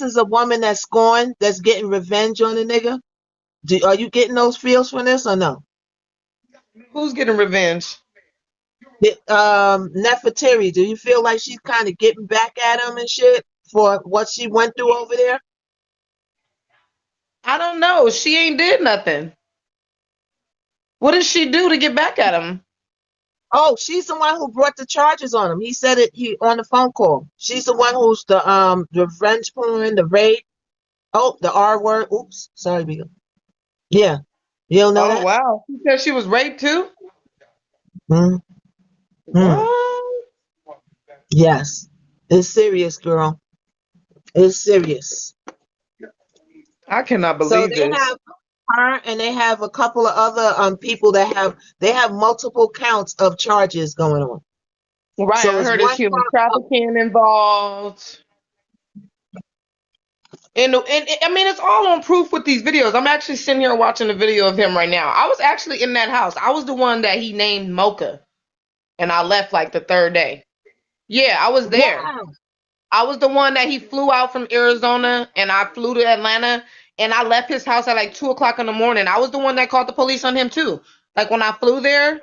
is a woman that's scorned, that's getting revenge on a nigga. Are you getting those feels from this or no? Who's getting revenge? Nefertari, do you feel like she's kind of getting back at him and shit for what she went through over there? I don't know. She ain't did nothing. What did she do to get back at him? Oh, she's the one who brought the charges on him. He said it he on the phone call. She's the one who's the revenge porn, the rape. Oh, the R word. Oops, sorry, Bill. Yeah, you don't know Oh that? wow. She said she was raped too? Mm, mm. What? Yes, it's serious, girl. It's serious. I cannot So believe they this. have her, and they have a couple of other people that have multiple counts of charges going on. Right, So I it's heard one there's human count of, trafficking involved. And I mean, it's all on proof with these videos. I'm actually sitting here watching a video of him right now. I was actually in that house. I was the one that he named Mocha, and I left like the third day. Yeah, I was there. wow. I was the one that he flew out from Arizona, and I flew to Atlanta, and I left his house at like 2 o'clock in the morning. I was the one that called the police on him too. Like when I flew there,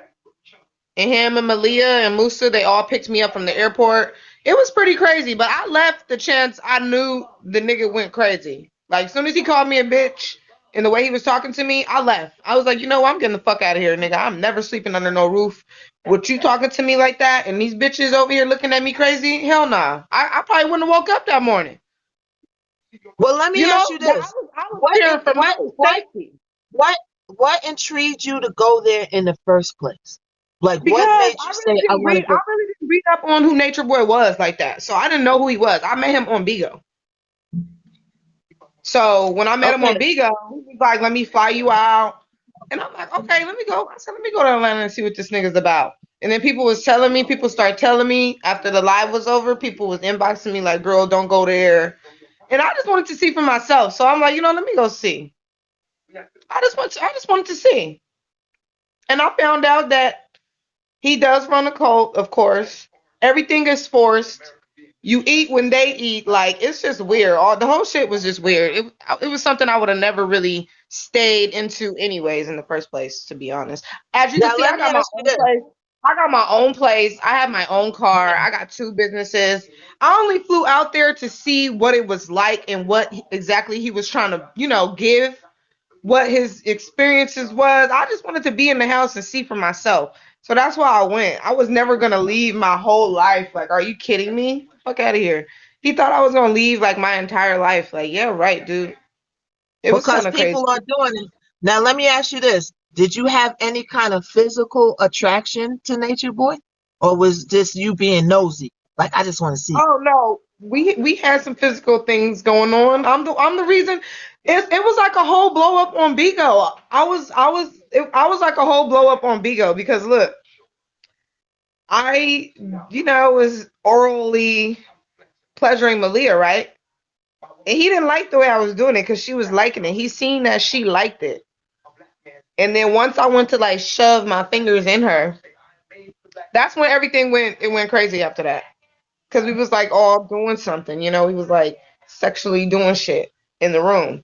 and him and Malia and Musa, they all picked me up from the airport. It was pretty crazy, but I left the chance I knew the nigga went crazy. Like as soon as he called me a bitch and the way he was talking to me, I left. I was like, you know what? I'm getting the fuck out of here, nigga. I'm never sleeping under no roof. With you talking to me like that and these bitches over here looking at me crazy, hell nah. I probably wouldn't have woke up that morning. Well, let You me know, ask you but this: I was what fearing for my what safety. what what intrigued you to go there in the first place? Like, what Because made you say, "I want to I go"? really didn't read up on who Nature Boy was like that. So I didn't know who he was. I met him on Bigo. So when I met him Okay, on Bigo, he was like, "Let me fly you out," and I'm like, "Okay, let me go." I said, "Let me go to Atlanta and see what this nigga's about." And then people started telling me after the live was over, people was inboxing me like, "Girl, don't go there." And I just wanted to see for myself. So I'm like, let me go see. I just wanted to see. And I found out that he does run a cult, of course. Everything is forced. You eat when they eat. Like it's just weird. All the whole shit was just weird. It was something I would have never really stayed into anyways in the first place, to be honest. As you can now see, let I me got my ask you own this. place. I got my own place. I have my own car. I got two businesses. I only flew out there to see what it was like and what exactly he was trying to, give what his experiences was. I just wanted to be in the house and see for myself. So that's why I went. I was never gonna leave my whole life. Like, are you kidding me? Fuck out of here. He thought I was gonna leave like my entire life. Like, yeah, right, dude. It was Because kind of crazy. people are doing it. Now, let me ask you this. Did you have any kind of physical attraction to Nature Boy? Or was this you being nosy? Like, I just want to see. Oh no, we had some physical things going on. I'm the reason. It was like a whole blow up on Bigo. I was like a whole blow up on Bigo because look, I was orally pleasuring Malia, right? And he didn't like the way I was doing it because she was liking it. He seen that she liked it. And then once I went to like shove my fingers in her, that's when everything went crazy after that. Cause we was like all doing something, we was like sexually doing shit in the room.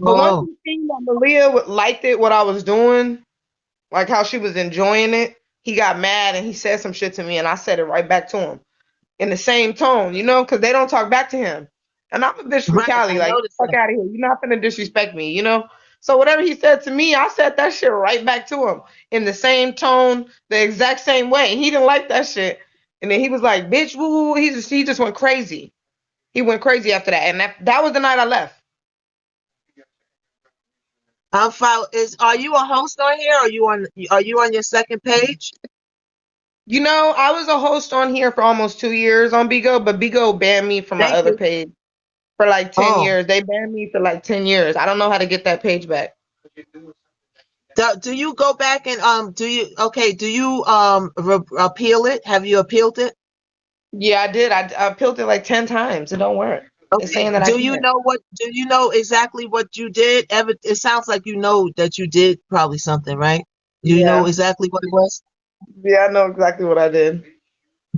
But once Oh, he seen that Malia liked it, what I was doing, like how she was enjoying it, he got mad and he said some shit to me, and I said it right back to him in the same tone, because they don't talk back to him. And I'm a bitch from right. Cali, I like noticed fuck that. out of here. You're not gonna disrespect me. So whatever he said to me, I said that shit right back to him in the same tone, the exact same way. He didn't like that shit, and then he was like, "Bitch, woo woo." He just went crazy. He went crazy after that, and that was the night I left. Are you a host on here? Are you on your second page? I was a host on here for almost 2 years on Bigo, but Bigo banned me from my Thank other you. page for like 10 Oh. years. They banned me for like 10 years. I don't know how to get that page back. Do you go back and do you appeal it? Have you appealed it? Yeah, I did. I peeled it like 10 times. It don't work. It's Okay. saying that I can't. Do you know exactly what you did? It sounds like you know that you did probably something, right? Do you know Yeah. exactly what it was? Yeah, I know exactly what I did.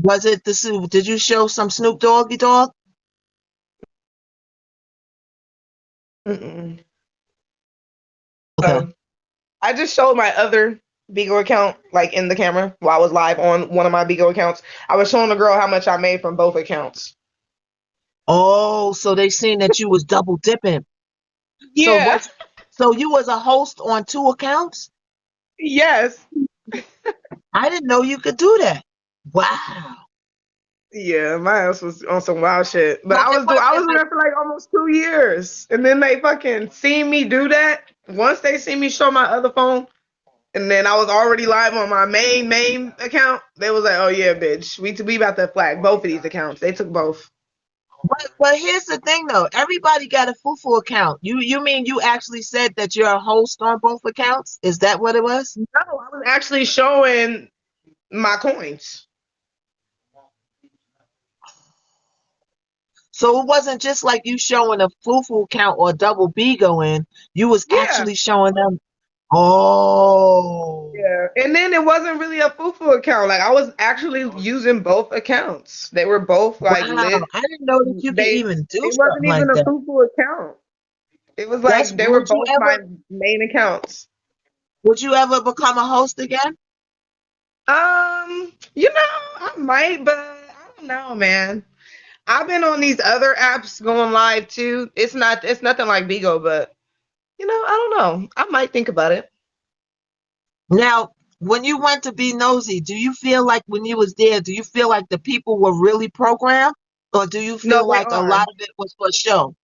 Was it the Did you show some Snoop Doggy Dog? Mm-mm. Okay. I just showed my other Bigo account, like in the camera, while I was live on one of my Bigo accounts. I was showing the girl how much I made from both accounts. Oh, so they seen that you was double dipping. So Yeah. what? So you was a host on two accounts? Yes. I didn't know you could do that. Wow. Yeah, my ass was on some wild shit. But So it I wasn't was like, there for like almost 2 years. And then they fucking seen me do that. Once they see me show my other phone, and then I was already live on my main account, they was like, "Oh yeah, bitch. We about to flag both of these accounts." They took both. but here's the thing though. Everybody got a fufu account. You mean you actually said that you're a host on both accounts? Is that what it was? No, I was actually showing my coins. So it wasn't just like you showing a fufu account or a double bigo in. You was Yeah. actually showing them. Oh, Yeah. And then it wasn't really a fufu account. Like I was actually using both accounts. They were both like wow. lit. I didn't know that you could They even do it wasn't something even like a that. fufu account. It was That's like they were both my main accounts. would you ever become a host again? I might, but I don't know, man. I've been on these other apps going live too. It's nothing like Bigo, but I don't know. I might think about it. Now, when you went to be nosy, do you feel like when you was there, do you feel like the people were really programmed? Or do you No, feel they like a are. lot of it was for show?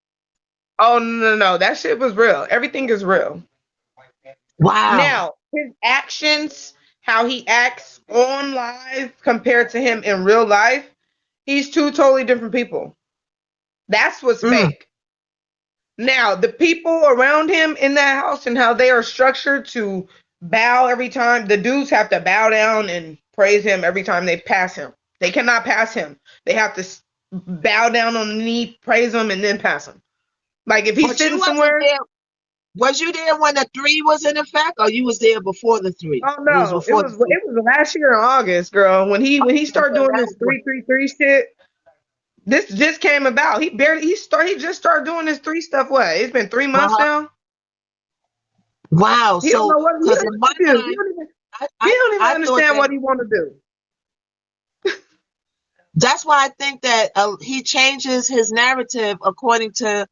Oh no. That shit was real. Everything is real. Wow. Now, his actions, how he acts on live compared to him in real life, he's two totally different people. That's what's Mm. fake. Now, the people around him in that house and how they are structured to bow every time, the dudes have to bow down and praise him every time they pass him. They cannot pass him. They have to bow down on the knee, praise him, and then pass him. Like if he's But you sitting wasn't somewhere, there. Was you there when the three was in effect, or you was there before the three? oh It was no, before the three. it was last year in August, girl. When he Okay, started so doing that this was 333 shit, this just came about. He just started doing this three stuff. What? It's been 3 months uh-huh. now. Wow. He don't So, know what because in he's my confused. mind, I, He I don't even I thought understand that what he want to do. that's why I think that he changes his narrative according to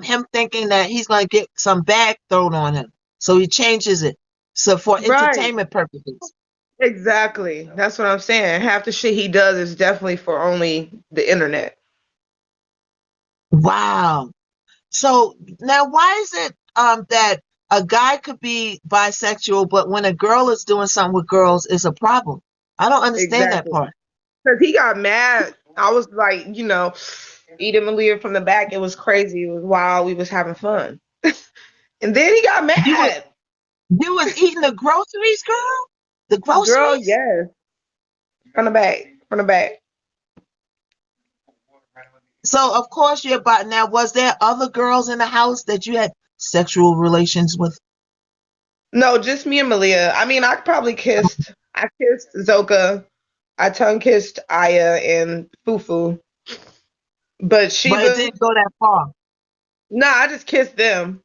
him thinking that he's going to get some bag thrown on him. So he changes it. So for Right. entertainment purposes. Exactly. That's what I'm saying. Half the shit he does is definitely for only the internet. Wow. So now why is it that a guy could be bisexual, but when a girl is doing something with girls is a problem? I don't understand that Exactly. part. Because he got mad. I was like, eating Malia from the back. It was crazy. It was wild. We was having fun. And then he got You was mad. you was eating the groceries, girl? The Girl, groceries? yes. From the back. From the back. So of course you're about now. Was there other girls in the house that you had sexual relations with? No, just me and Malia. I mean, I kissed Zoka. I tongue kissed Aya and Fufu. But But it Sheba, didn't go that far. nah, I just kissed them.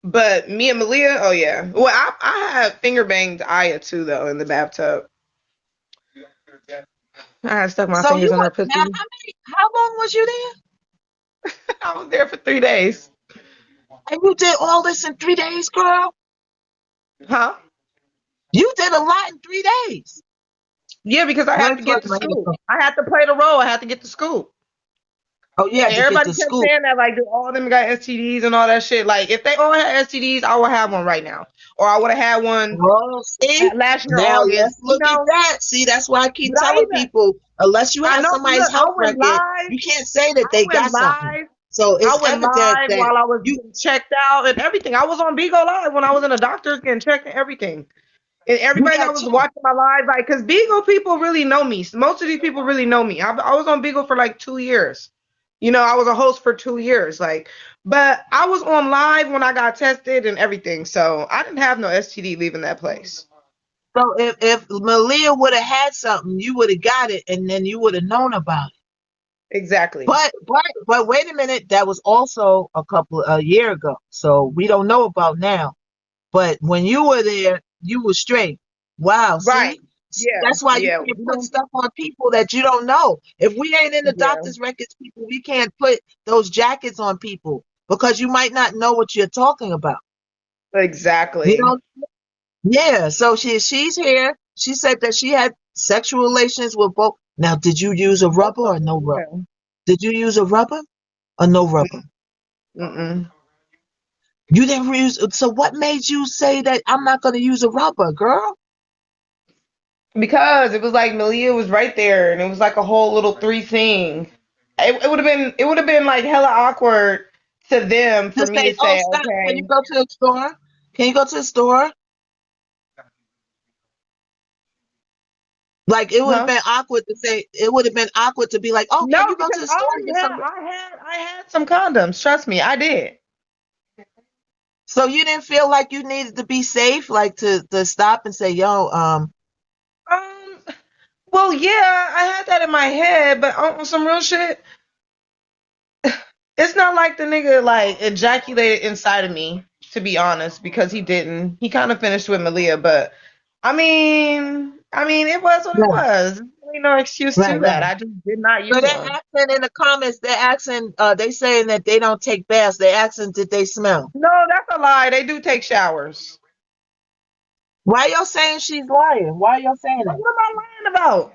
But me and Malia, oh yeah. Well, I had finger banged Aya too though in the bathtub. I had stuck my So fingers you in were her now pussy. how long was you there? I was there for 3 days. And you did all this in 3 days, girl? Huh? You did a lot in 3 days. Yeah, because I Let had me to get plug to my school. headphones. I had to play the role. I had to get to school. Oh, you had And to get everybody to kept school. saying that, like, do all of them got STDs and all that shit. Like, if they all had STDs, I would have one right now. Or I would have had one Oh, see? last year, Now August. let's look at that. See, that's why I keep But telling people, unless you I have know, but somebody's look, I health went record, live. you can't say that I they went got something. live. So I it's went evident live that while I was you getting checked out and everything. I was on Bigo Live when I was in a doctor's getting checked and everything. And you everybody that got was checked. watching my live, like, because Beagle people really know me. Most of these people really know me. I was on Beagle for like 2 years. I was a host for 2 years. Like, but I was on live when I got tested and everything. So I didn't have no STD leaving that place. So if Malia would have had something, you would have got it, and then you would have known about it. Exactly. But wait a minute, that was also a year ago. So we don't know about now. But when you were there, you were straight. Wow, Right. see? Yeah. That's why you Yeah. can't We put don't. stuff on people that you don't know. If we ain't in the Yeah. doctor's records, people, we can't put those jackets on people because you might not know what you're talking about. You Exactly. know? Yeah. So she's here. She said that she had sexual relations with both. Now, did you use a Both rubber of or no them. rubber? Yeah. Did you use a rubber or no rubber? Mm-mm. You didn't use. So what made you say that I'm not going to use a rubber, girl? Because it was like Malia was right there, and it was like a whole little three thing. It would have been like hella awkward to them for Just me say, to "Oh, say, stop! Can you okay, go to the store? Can you go to the store?" Like it would have huh? been awkward to say. It would have been awkward to be like, "Oh, No, can you go to because the I store and already get had some?" I had some condoms. Trust me, I did. So you didn't feel like you needed to be safe, like to stop and say, "Yo, Um, well, yeah, I had that in my head, but on some real shit, it's not like the nigga like ejaculated inside of me, to be honest, because he didn't. He kind of finished with Malia, but I mean, it was what it right, was. Ain't no excuse right, to that. right." I just did not So use they're one. asking in the comments. They're asking. They saying that they don't take baths. They're asking, did they smell? No, that's a lie. They do take showers. Why y'all saying she's lying? Why y'all saying What that? am I lying about?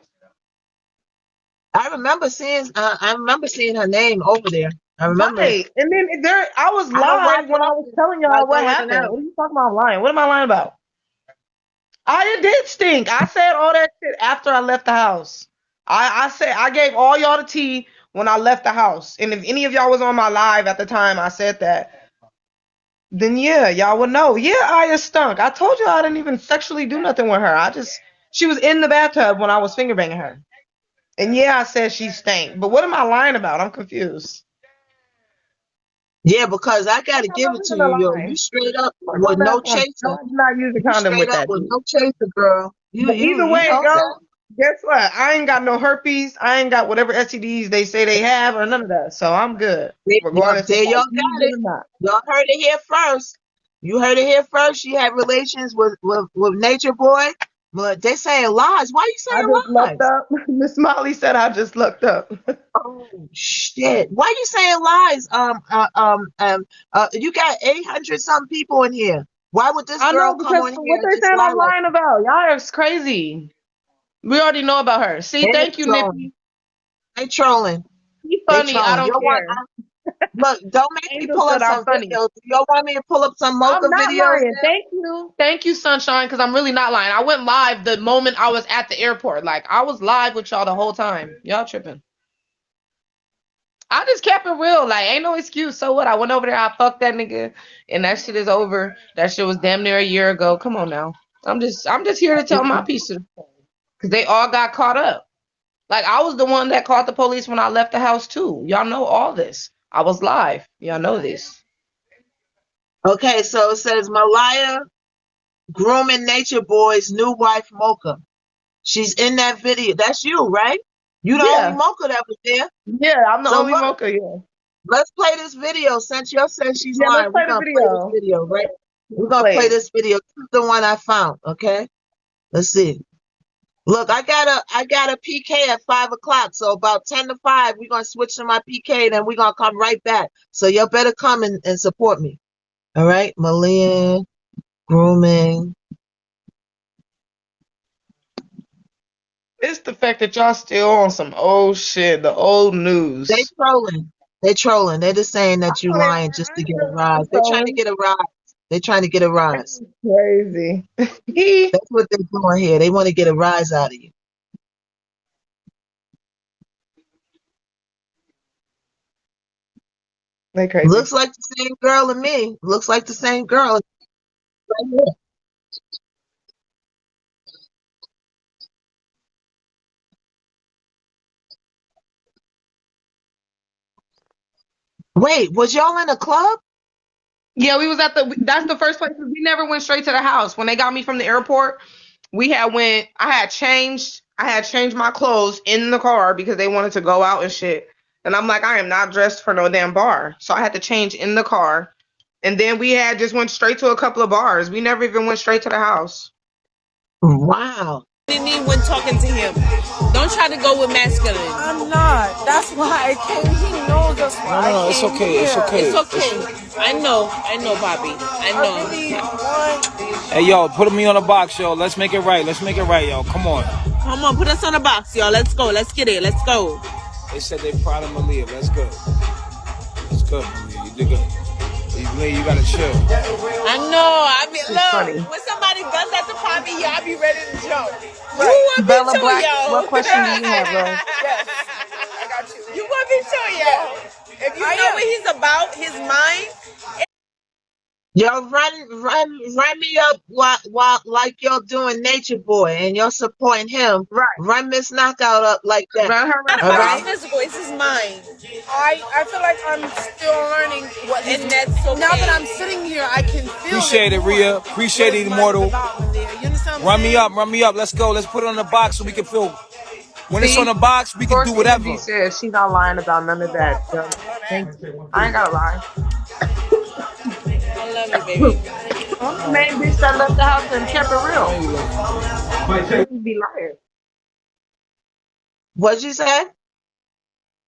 I remember seeing. I remember seeing her name over there. I remember it. Right. And then I was I don't watch live when I was often. telling I y'all what go in and happened. out. What are you talking about lying? What am I lying about? I did stink. I said all that shit after I left the house. I said I gave all y'all the tea when I left the house. And if any of y'all was on my live at the time I said that, then yeah, y'all would know. Yeah, Aya stunk. I told you I didn't even sexually do nothing with her. She was in the bathtub when I was finger banging her. And yeah, I said she stank. But what am I lying about? I'm confused. Yeah, because I I gotta got give no it to reason to you, yo. lie. You straight up Fuck with all that no for. No, chaser. I did not use a You condom straight with up that with dude. no chaser, girl. You But you either you way know it what I'm saying? goes, guess what? I ain't got no herpes. I ain't got whatever STDs they say they have or none of that. So I'm good, regardless if There I y'all use got it it. or not. Y'all heard it here first. You heard it here first. She had relations with Nature Boy. But they saying lies. Why you I saying just looked lies? up. Miss Molly said I just looked up. Oh shit! Why you saying lies? You got 800 some people in here. Why would this I know girl come because on what here and they just saying lie I'm like lying about. Y'all is crazy. We already know about her. See, that? thank you, Trolling. Nippy. They trolling. He's They funny. I trolling. don't You want care. look? Don't make me Angel pull up said I'm some funny. videos. Do y'all want me to pull up some mocha I'm not videos lying. now? Thank you. Thank you, Sunshine, because I'm really not lying. I went live the moment I was at the airport. Like, I was live with y'all the whole time. Y'all tripping. I just kept it real. Like, ain't no excuse. So what? I went over there, I fucked that nigga, and that shit is over. That shit was damn near a year ago. Come on now. I'm just here to tell my piece of because they all got caught up. Like, I was the one that called the police when I left the house too. Y'all know all this. I was live. Y'all know this. Okay, so it says Malaya grooming Nature Boy's new wife Mocha. She's in that video. That's you, right? You the only Yeah. Mocha that was there. Yeah, I'm the So only look, mocha, yeah. let's play this video. Since you said she's Yeah, let's lying, we're play the gonna play this video. video, right? We're gonna Play play it. this video. This is the one I found. Okay, let's see. Look, I got a PK at 5 o'clock. So about 10 to 5, we're gonna switch to my PK, then we're gonna come right back. So y'all better come and support me. All right, Malia grooming. It's the fact that y'all still on some old shit, the old They news. trolling. They trolling. They're just saying I that you know they lying are. just I to ain't get a gonna lie, rise. they They're trying to trolling. get a rise. They're trying to get a rise. Crazy. That's what they're doing here. They want to get a rise out of you. They crazy. Looks like the same girl to me. Looks like the same girl right here. Wait, was y'all in a club? Yeah, we was at the. That's the first place. We never went straight to the house. When they got me from the airport, we had went. I had changed. I had changed my clothes in the car because they wanted to go out and shit. And I'm like, I am not dressed for no damn bar. So I had to change in the car. And then we had just went straight to a couple of bars. We never even went straight to the house. Wow. When talking to him. Don't try to go with masculine. I'm not. That's why I came. He knows that's why No, I it's came okay. here. It's okay. It's okay. I know, Bobby. I I know. really want. Hey, yo, put me on the box, yo. Let's make it right. Let's make it right, yo. Come on. Come on, put us on the box, y'all. Let's go. Let's get it. Let's go. They said they proud of Malia. That's good. That's good, Malia. You did good. Malia, you gotta chill. I know. I mean, It's funny. look, when somebody does that to Bobby, y'all be ready to jump. You Right. want me Bella too, Black, yo. what question do you have, bro? Yes. I got you. You want me too, yo. If you know what he's about, his mind. Yo, run me up while like you're doing Nature Boy and you're supporting him. Right. Run Miss Knockout up like that. Run her Not rap All about right. his physical, it's his mind. I feel like I'm still learning what his. And that's okay. Now that I'm sitting here, I can feel Appreciate it, more Rhea. what Appreciate his it, mind is Immortal. about, Malia. You understand what I'm Run me saying? up, run me up. Let's go. Let's put it on the box so we can feel. When it's See? on the box, we can do Dorothy whatever. G said she not lying about none of that. So, thank you. I ain't gotta lie. I love you, baby. I'm the main bitch that left the house and kept it real. Niggas be lying. What'd you say?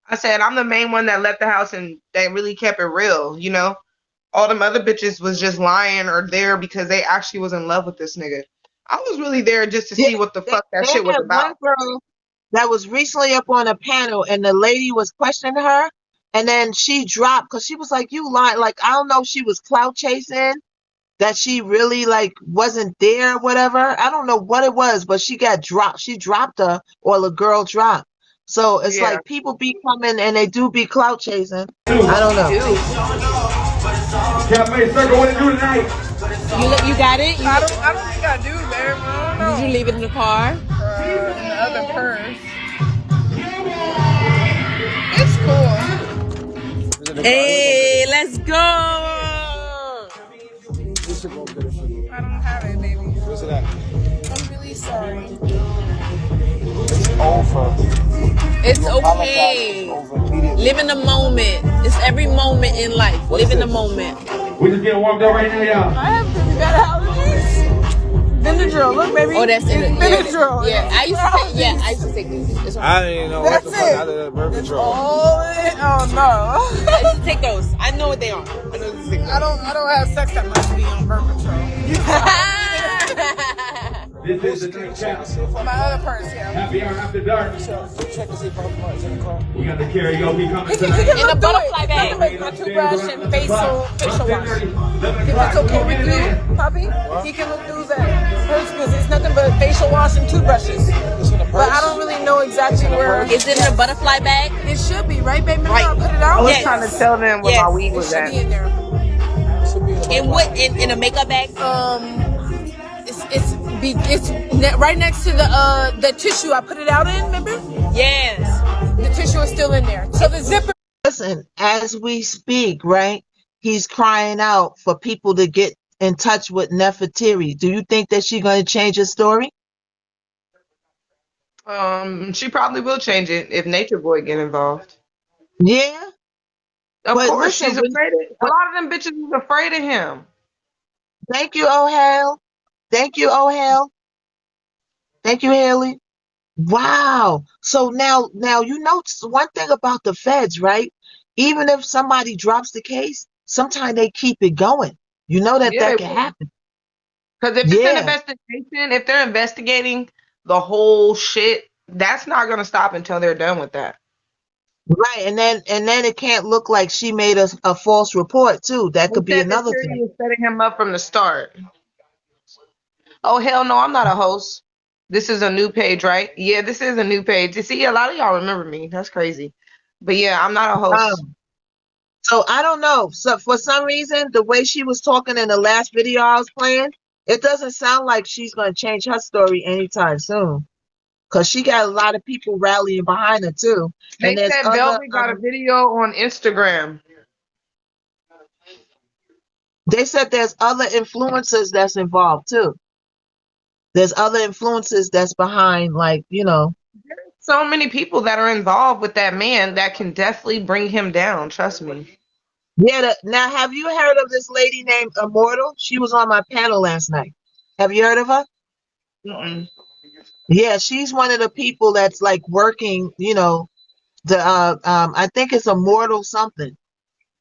I said I'm the main one that left the house and they really kept it real, you know? All them other bitches was just lying or there because they actually was in love with this nigga. I was really there just to Yeah, see what the they, fuck that they shit was had one about. girl that was recently up on a panel, and the lady was questioning her, and then she dropped because she was like, "You lying?" Like I don't know if she was clout chasing, that she really like wasn't there, or whatever. I don't know what it was, but she got dropped. She dropped her, or the girl dropped. So it's Yeah, like people be coming and they do be clout chasing. I don't they know. do. Cafe Circle, what to do tonight? You got it? I don't think I do, babe. I don't know. Did you leave it in the car? In the other purse. It's cool. Hey, let's go. I don't have it, baby. Where's it at? I'm really sorry. It's over. It's You apologize, okay. it's over immediately. Live in the moment. It's every moment in life. Live in the moment. We just getting warmed up right now, y'all. I have really bad allergies. Benadryl, look, baby. Oh, that's in it. Benadryl. Yeah, I used to take these. It's I didn't even know That's what the fuck it. out of that birth control. Oh no. I used to take those. I know what they are. I know to take those. I don't have sex that much to be on birth control. This is the night chat. My other purse, yeah. Happy hour after dark. Check and see if it's in the car. We got the karaoke coming He tonight. can In a look through butterfly it. bag. He can make my toothbrush and facial wash. If that's okay with you, Poppy, he can look through that purse because it's nothing but facial wash and toothbrushes. It's in the purse. But I don't really know exactly where. Is it in a butterfly bag? It should be, right, babe? Remember Right. I put it I out? was Yes. trying to tell them where Yes. my weed It was should at. be in there. In what? In a makeup bag? It's right next to the tissue I put it out in. Remember, Yes. the tissue is still in there. So the zipper. Listen, as we speak, right? He's crying out for people to get in touch with Nefertiti. Do you think that she's going to change her story? She probably will change it if Nature Boy get involved. Yeah, Of but course, listen, she's afraid of. A lot of them bitches is afraid of him. thank you, oh hell. Thank you, oh hell. Thank you, Haley. Wow. So now you know one thing about the feds, right? Even if somebody drops the case, sometimes they keep it going. You know that Yeah, they that can will. happen. Because if it's an Yeah, investigation, if they're investigating the whole shit, that's not gonna stop until they're done with that. right. And then it can't look like she made a false report too. That They could be said that another Terry thing. was setting him up from the start. Oh hell no, I'm not a host. This is a new page, right? Yeah, this is a new page. You see, a lot of y'all remember me. That's crazy. But yeah, I'm not a host. Um, so I don't know. So for some reason, the way she was talking in the last video I was playing, it doesn't sound like she's gonna change her story anytime soon. Cause she got a lot of people rallying behind her too. They And there's said other Velvet got a video on Instagram. they said there's other influencers that's involved too. There's other influencers that's behind, like, so many people that are involved with that man that can definitely bring him down. Trust me. Yeah. Now, have you heard of this lady named Immortal? She was on my panel last night. Have you heard of her? Mm-mm. Yeah, she's one of the people that's like working. The I think it's Immortal something.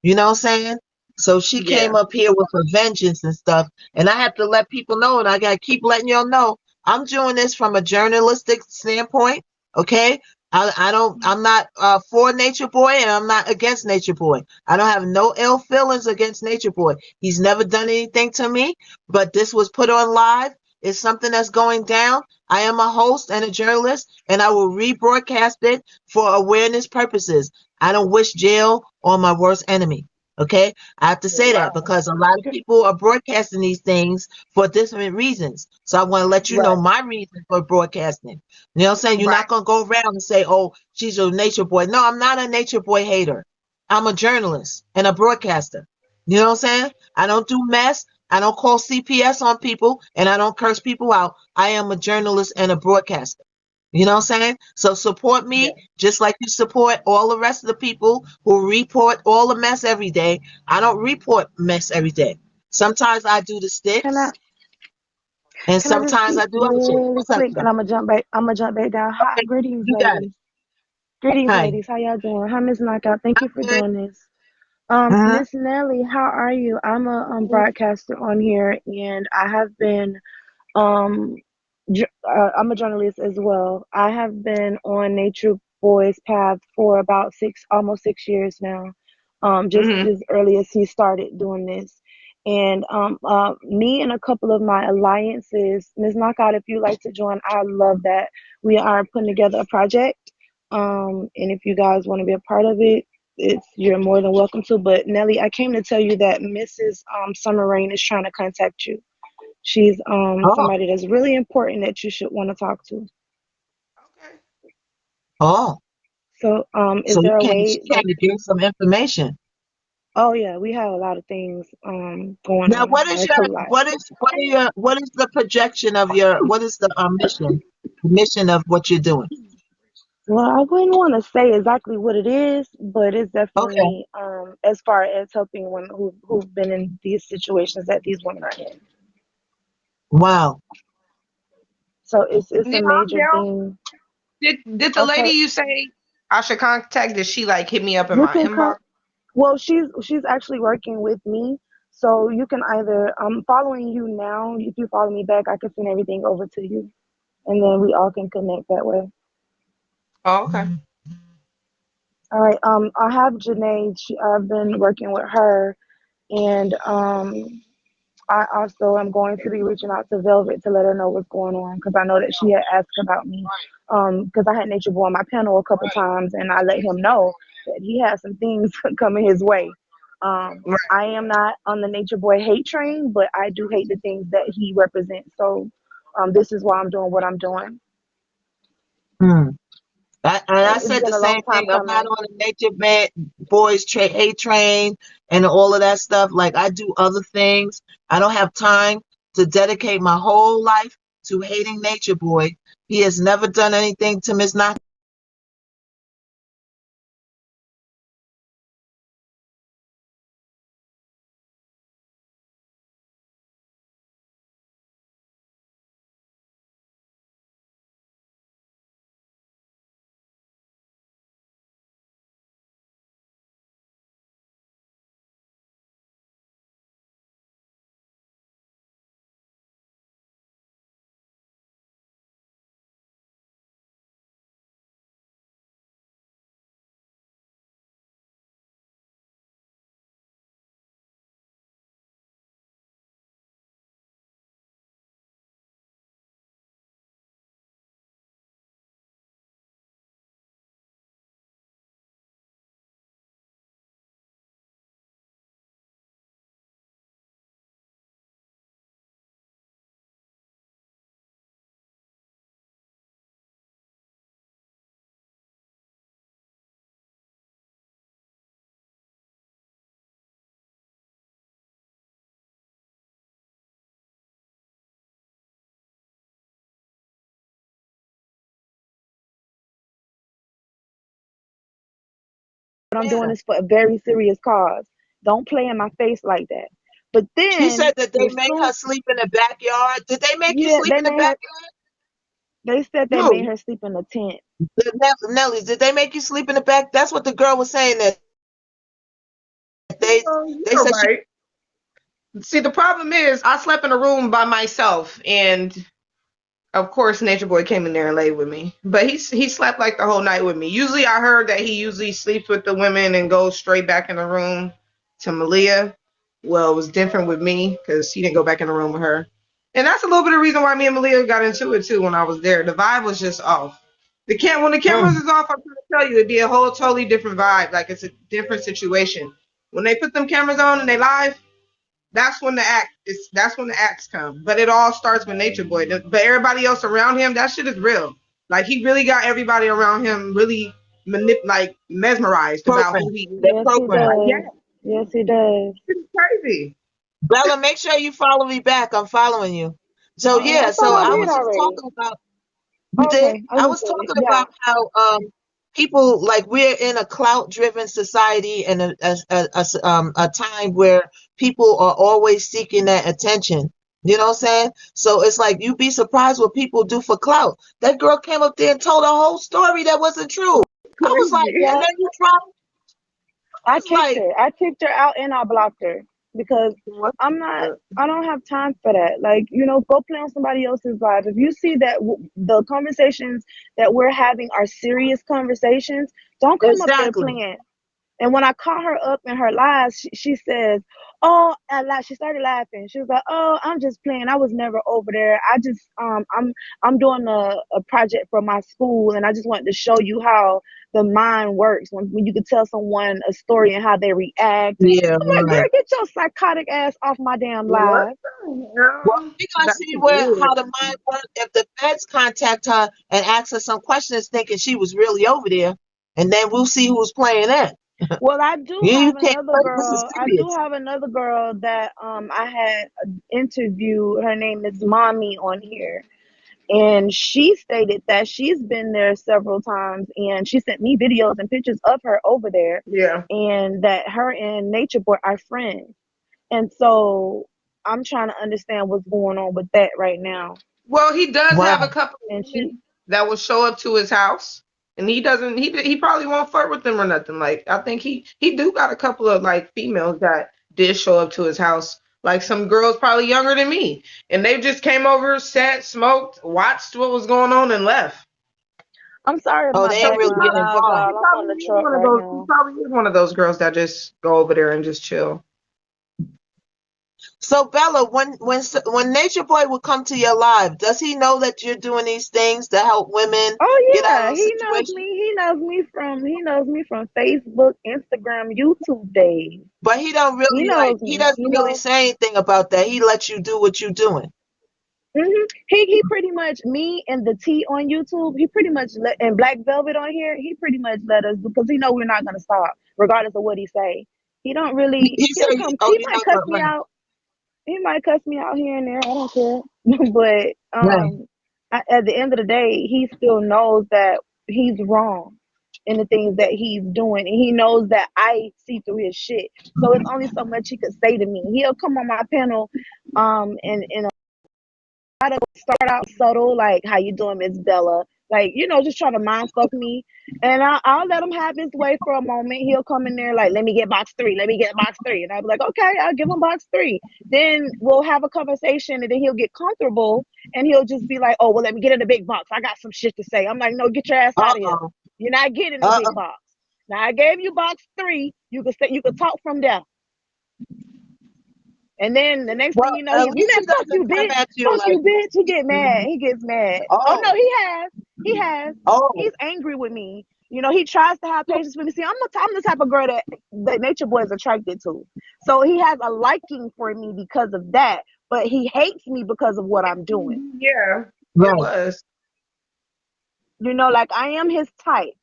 You know what I'm saying? So she Yeah. came up here with her vengeance and stuff. And I have to let people know, and I got to keep letting y'all know, I'm doing this from a journalistic standpoint. Okay. I'm not for Nature Boy and I'm not against Nature Boy. I don't have no ill feelings against Nature Boy. He's never done anything to me, but this was put on live. It's something that's going down. I am a host and a journalist, and I will rebroadcast it for awareness purposes. I don't wish jail on my worst enemy. Okay. I have to say that Wow. because a lot of people are broadcasting these things for different reasons. So I want to let you know Right. my reason for broadcasting. You know what I'm saying? You're Right. not going to go around and say, oh, she's a nature boy. No, I'm not a nature boy hater. I'm a journalist and a broadcaster. You know what I'm saying? I don't do mess. I don't call CPS on people and I don't curse people out. I am a journalist and a broadcaster. You know what I'm saying? So support Yeah. me just like you support all the rest of the people who report all the mess every day. I don't report mess every day. Sometimes I do the Can I sticks and can I just sometimes speak I do other shit. really What's up, quick sir? and I'm gonna jump back. I'm gonna jump back down. Hi, Okay, greetings, you got it. ladies. Greetings, Hi. ladies. How y'all doing? Hi, Miss Knockout. Thank you for Good. doing this. Uh-huh. Miss Nelly, how are you? I'm a broadcaster on here, and I have been um, I'm a journalist as well. I have been on Nature Boy's path for about almost 6 years now. Just Hmm. as early as he started doing this, and me and a couple of my alliances, Ms. Knockout, if you like to join, I love that. We are putting together a project, and if you guys want to be a part of it, you're more than welcome to. But Nelly, I came to tell you that Mrs. Summer Rain is trying to contact you. She's Oh, somebody that's really important that you should want to talk to. Okay. oh. So So is there a she way came that to give some information. oh yeah, we have a lot of things going Now, on. Like a lot. what is the projection of what is the mission of what you're doing? Well, I wouldn't want to say exactly what it is, but it's Okay. definitely as far as helping women who've been in these situations that these women are in. Wow. So it's a Yeah, I'm major down. thing. Did the lady Okay, you say I should contact? Did she like hit me up in you my can inbox? come. Well, she's actually working with me, so you can either I'm following you now. If you follow me back, I can send everything over to you, and then we all can connect that way. Oh, okay. All right. I have Janae. I've been working with her, and I also am going to be reaching out to Velvet to let her know what's going on because I know that she had asked about me. Because I had Nature Boy on my panel a couple times, and I let him know that he had some things coming his way. Right. I am not on the Nature Boy hate train, but I do hate the things that he represents. So, this is why I'm doing what I'm doing. Hmm. I It's said the been a long same time thing. I'm not coming. on the nature boys A train and all of that stuff. Like I do other things. I don't have time to dedicate my whole life to hating Nature Boy. He has never done anything to Miss Knox. I'm Yeah. doing this for a very serious cause. Don't play in my face like that. But She said then, that they as made soon, her sleep in the backyard. Did they make you yeah, sleep they in the made her. backyard? They said they made No. her sleep in a tent. Nelly, did they make you sleep in the back? That's what the girl was saying that they Oh, they you're said she right. See, the problem is I slept in a room by myself, and of course, Nature Boy came in there and laid with me. But he slept like the whole night with me. Usually, I heard that he usually sleeps with the women and goes straight back in the room to Malia. Well, it was different with me because he didn't go back in the room with her. And that's a little bit of the reason why me and Malia got into it too when I was there. The vibe was just off. When the cameras mm, is off, I'm trying to tell you, it'd be a whole totally different vibe. Like it's a different situation. When they put them cameras on and they live, that's when the acts come. But it all starts with Nature Boy. But everybody else around him, that shit is real. Like he really got everybody around him really like mesmerized about program. who he They is. Yes, he program. Like, yeah, does. Yes, he does. it's crazy. Bella, make sure you follow me back. I'm following you. So I yeah, thought so I I did was just already. talking about you did. Okay, I I just was did it. talking Yeah. about how people like we're in a clout driven society and a time where people are always seeking that attention. You know what I'm saying? So it's like you'd be surprised what people do for clout. That girl came up there and told a whole story that wasn't true. I was like, Crazy. and Yeah, then you try. I I was kicked like, her. I kicked her out and I blocked her because What I'm not. I don't have time for that. Like, go play on somebody else's life. If you see that the conversations that we're having are serious conversations, don't come up there exactly. playing. And when I caught her up in her lies, she says, "Oh," she started laughing. She was like, "Oh, I'm just playing. I was never over there. I just I'm doing a project for my school, and I just wanted to show you how the mind works when you can tell someone a story and how they react." And Yeah, I'm like, "Girl, right. get your psychotic ass off my damn what live." the Well, hell? we gonna That's see where how weird. the mind works if the feds contact her and ask her some questions, thinking she was really over there, and then we'll see who's playing that. Well, I do You have can't another play. This is girl. I do serious. have another girl that I had interviewed. Her name is Mommy on here. And she stated that she's been there several times and she sent me videos and pictures of her over there Yeah. and that her and Nature Boy are friends. And so I'm trying to understand what's going on with that right now. Well, he does have a Wow. couple of And she women that will show up to his house, and he doesn't. He probably won't flirt with them or nothing. Like I think he do got a couple of like females that did show up to his house. Like some girls probably younger than me, and they just came over, sat, smoked, watched what was going on, and left. I'm sorry if Oh, my they ain't really background get loud, involved. He y'all. I'm on probably the is truck one of right those. He now. probably is one of those girls that just go over there and just chill. So Bella, when Nature Boy will come to your live, does he know that you're doing these things to help women Oh get out yeah, of he knows situations? me. He knows me from Facebook, Instagram, YouTube days. But he don't He really like. knows He me. doesn't really say anything about that. He lets you do what you're doing. He pretty much, me and the T on YouTube. He pretty much let, and Black Velvet on here. He pretty much let us because he know we're not gonna stop regardless of what he say. He don't really. He said, He'll come. "Oh, He you're might not cuss gonna me right, out. He might cuss me out here and there. I don't care. But right. at the end of the day, he still knows that he's wrong in the things that he's doing, and he knows that I see through his shit. So it's only so much he could say to me. He'll come on my panel, and start out subtle, like "How you doing, Miss Bella?" Like, just try to mind fuck me, and I'll let him have his way for a moment. He'll come in there like, "Let me get box three, let me get box three," and I'll be like, "Okay, I'll give him box three." Then we'll have a conversation, and then he'll get comfortable, and he'll just be like, "Oh, well, let me get in the big box. I got some shit to say." I'm like, "No, get your ass Uh out of here. oh. You're not getting the big Uh box. Now I gave you box three. You could talk from there." And then the next thing Well, you know, at he's, least "Man, he fuck you, doesn't come bitch. at you Fuck you, like, bitch." He get mad. He gets mad. Oh no, oh, he has. He has. oh, He's angry with me. He tries to have patience with me. See, I'm the type of girl that Nature Boy is attracted to. So he has a liking for me because of that, but he hates me because of what I'm doing. Yeah, it right, was. Like I am his type.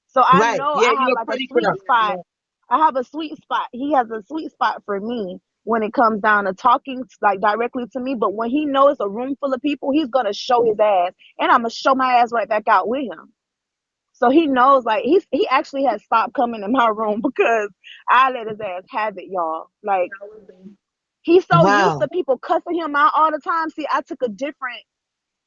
So I right. know Yeah, I have you're a like a pretty sweet girl. spot. I have a sweet spot. He has a sweet spot for me when it comes down to talking like directly to me. But when he knows a room full of people, he's gonna show his ass, and I'm gonna show my ass right back out with him. So he knows, like he actually had stopped coming in my room because I let his ass have it, y'all. Like he's so used Wow. to people cussing him out all the time. See, I took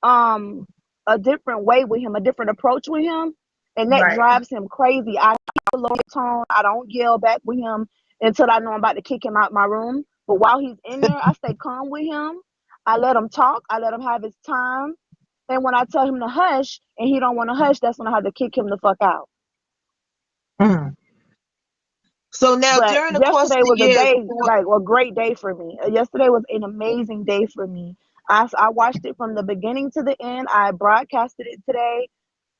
um a different way with him, a different approach with him, and that Right. drives him crazy. I keep a low tone. I don't yell back with him until I know I'm about to kick him out my room. But while he's in there, I stay calm with him. I let him talk. I let him have his time. And when I tell him to hush and he don't want to hush, that's when I have to kick him the fuck out. Mm. So now But during the course of yesterday the was a year, day, like a great day for me. Yesterday was an amazing day for me. I watched it from the beginning to the end. I broadcasted it today,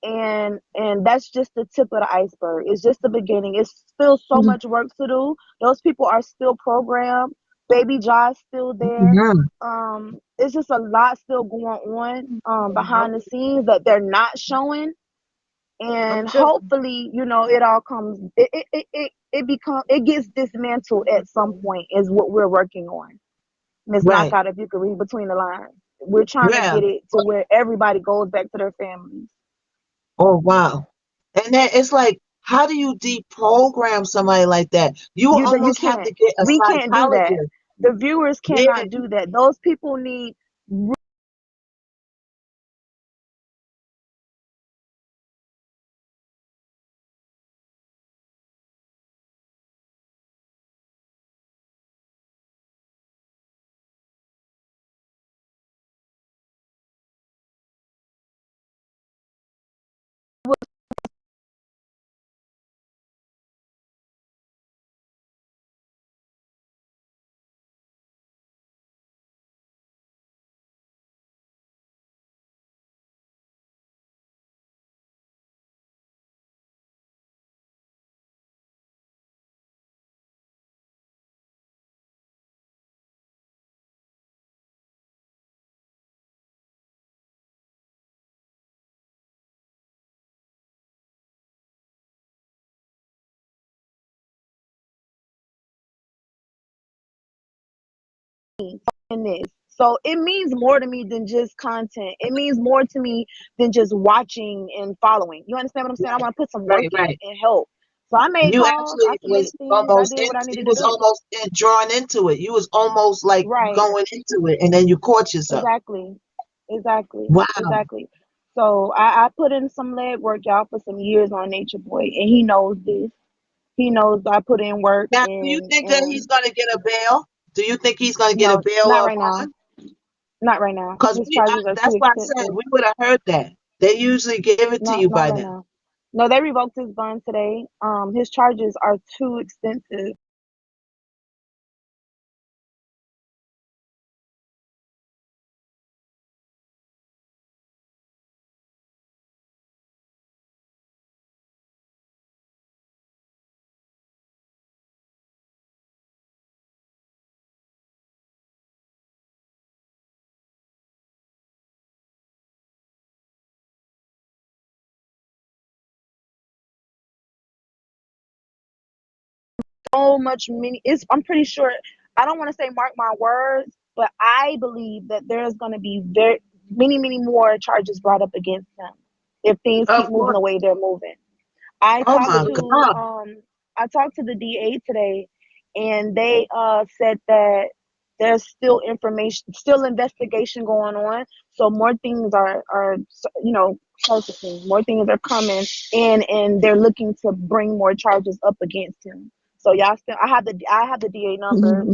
and that's just the tip of the iceberg. It's just the beginning. It's still so much work to do. Those people are still programmed. Baby Josh still there. Mhm. It's just a lot still going on behind the scenes that they're not showing, I'm and sure. hopefully, it all comes. It gets dismantled at some point. Is what we're working on, Miss Right. Knockout. If you could read between the lines, we're trying to Yeah. get it to where everybody goes back to their families. Oh, wow. And then it's like, how do you deprogram somebody like that? You will You almost have can't. to get a We can't do that. psychologist. The viewers Yeah. cannot do that. Those people need in this. So it means more to me than just content. It means more to me than just watching and following. You understand what I'm saying? I Right. want to put some work Right. in Right. and help. So I made You calls, I actually submitted was things, I almost did in, what I you needed to was do. almost drawn into it. You was almost like Right. going into it, and then you caught yourself. Exactly. Exactly. Wow. Exactly. So I put in some leg work, y'all, for some years on Nature Boy, and he knows this. He knows I put in work, Now, do you and think that he's going to get a bail? Do you think he's going to get a no, bail not or a right now. bond? Not right now. Because His charges are too that's why I said expensive. we would have heard that. They usually give it to Not you not by right now. now. No, they revoked his bond today. His charges are too extensive. So much many. It's. I'm pretty sure. I don't want to say mark my words, but I believe that there's going to be very many more charges brought up against him if things keep Of moving course. the way they're moving. I Oh talked my to God. I talked to the DA today, and they said that there's still information, still investigation going on. So more things are surfacing, more things are coming, and they're looking to bring more charges up against him. So y'all still, I have the DA number.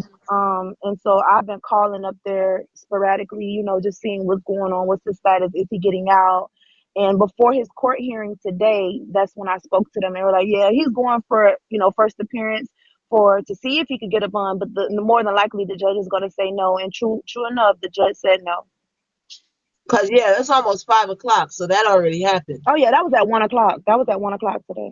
And so I've been calling up there sporadically, just seeing what's going on, what's the status, is he getting out? And before his court hearing today, that's when I spoke to them. They were like, "Yeah, he's going for first appearance for to see if he could get a bond, but the more than likely the judge is going to say no." And true enough, the judge said no. Because, yeah, it's almost 5 o'clock, so that already happened. Oh yeah, that was at 1 o'clock. That was at 1 o'clock today.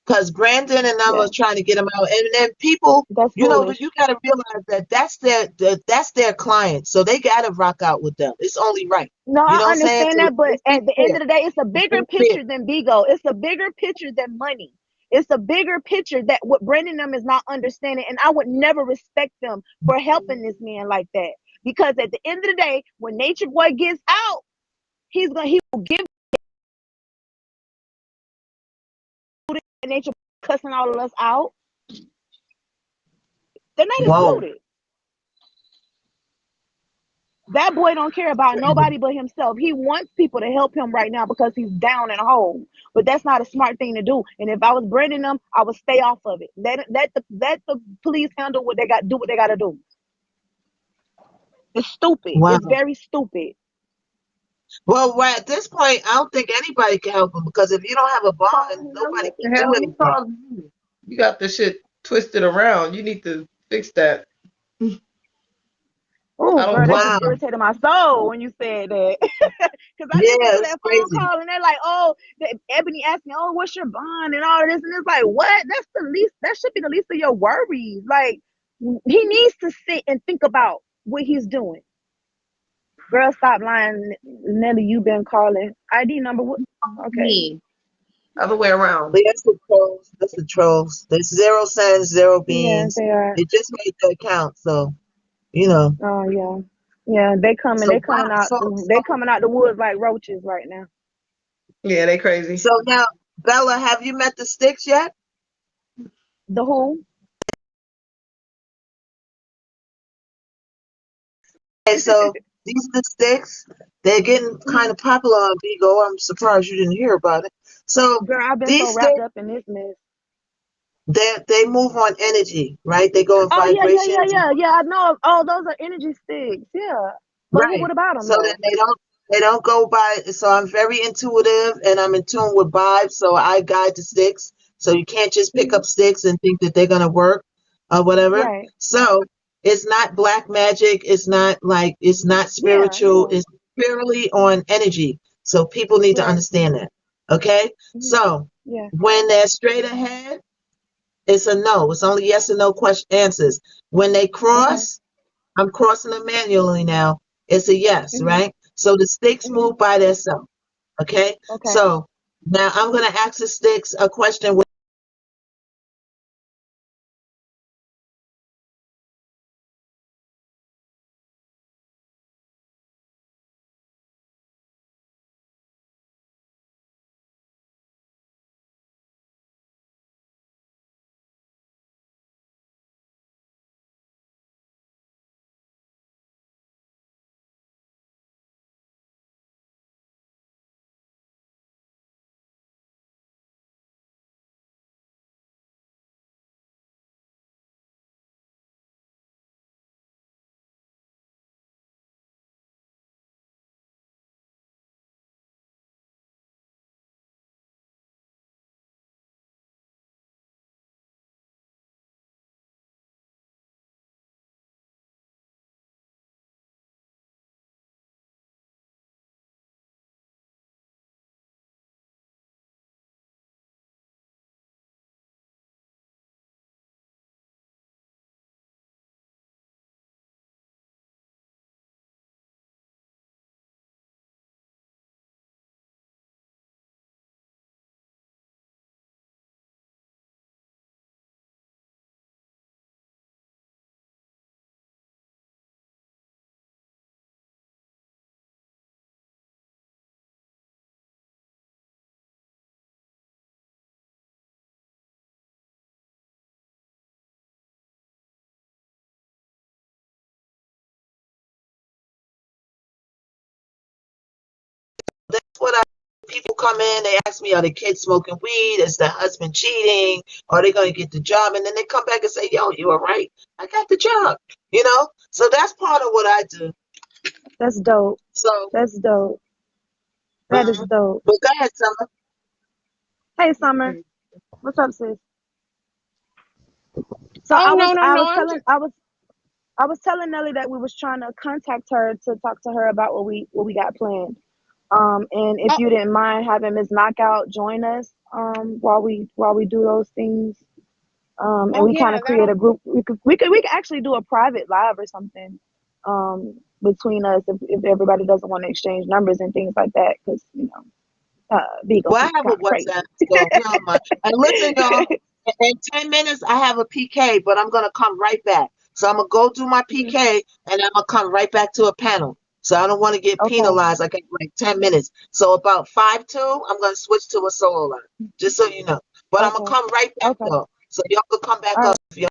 Because Brandon and I Yeah, was trying to get him out. And then people, that's you foolish. got to realize that that's their client. So they got to rock out with them. It's only right. No, You I know what I'm saying? understand So that, but let's be at the end fair. of the day, it's a Let's bigger be fair. picture than Bigo. It's a bigger picture than money. It's a bigger picture that what Brendan them is not understanding, and I would never respect them for helping this man like that. Because at the end of the day, when Nature Boy gets out, he will give nature, cussing all of us out. The night Whoa. exploded. That boy don't care about nobody but himself. He wants people to help him right now because he's down in a hole. But that's not a smart thing to do. And if I was Brandon them, I would stay off of it. Let the police handle what they got, do what they got to do. It's stupid. Wow. It's very stupid. Well, right at this point, I don't think anybody can help him because if you don't have a bond, nobody What can the do hell? Who anything. called you? You got the shit twisted around. You need to fix that. Oh, I don't girl, that think just Wow. irritated my soul when you said that. Because I just got Yeah, to it's that phone crazy. call and they're like, oh, Ebony asked me, oh, what's your bond and all of this. And it's like, what? That's the least, that should be the least of your worries. Like, he needs to sit and think about what he's doing. Girl, stop lying. Nelly, you been calling. ID number, what? Okay. me. Other way around. But that's the trolls. That's the trolls. There's 0 cents, zero Yeah, beans. they are. They just made the account, so you know. Oh, yeah. Yeah, So they wow, coming out, they coming out the woods like roaches right now. Yeah, they crazy. so now, Bella, have you met the sticks yet? The who? Okay, so these are the sticks. They're getting kind Mhm. of popular on Bigo. I'm surprised you didn't hear about it. So Girl, I've been these so wrapped sticks, up in this mess. they move on energy, right? They go in Oh yeah, yeah, yeah, vibrations. yeah, yeah. I know. Oh, those are energy sticks. Yeah. But Right. what about them So then though? they don't go by, so I'm very intuitive and I'm in tune with vibes, so I guide the sticks. So you can't just pick Hmm. up sticks and think that they're gonna work or whatever. Right. So it's not black magic, it's not Yeah. spiritual, Yeah. it's purely on energy. So people need to Right. understand that. Okay? Hmm. So Yeah. when they're straight ahead, it's a no. It's only yes or no question answers. When they Okay. cross, I'm crossing them manually now. It's a yes, Hmm. right? So the sticks Hmm. move by themselves. Okay. Okay. So now I'm gonna ask the sticks a question. That's what people come in. They ask me, are the kids smoking weed? Is the husband cheating? Are they going to get the job? And then they come back and say, yo, you were right. I got the job. So that's part of what I do. That's dope. So, That's dope. That is mhm. dope. But go ahead, Summer. Hey, Summer. What's up, sis? So Oh I no, was no, I no. was I'm telling just I was telling Nelly that we was trying to contact her to talk to her about what we got planned. And if oh, you didn't mind having Miss Knockout join us while we do those things, and oh we kind yeah, of create that'll a group. We could actually do a private live or something between us if everybody doesn't want to exchange numbers and things like that because Beagle Well, I people have a kind of crazy. WhatsApp, so we don't mind. And listen, y'all, in 10 minutes, I have a PK, but I'm going to come right back. So I'm going to go do my Mhm. PK, and I'm going to come right back to a panel. So I don't want to get Okay. penalized. I got like 10 minutes. So about 5 2, I'm going to switch to a solo line, just so you know. But I'm gonna Okay. come right back Okay. though, so y'all could come back All up right. if y'all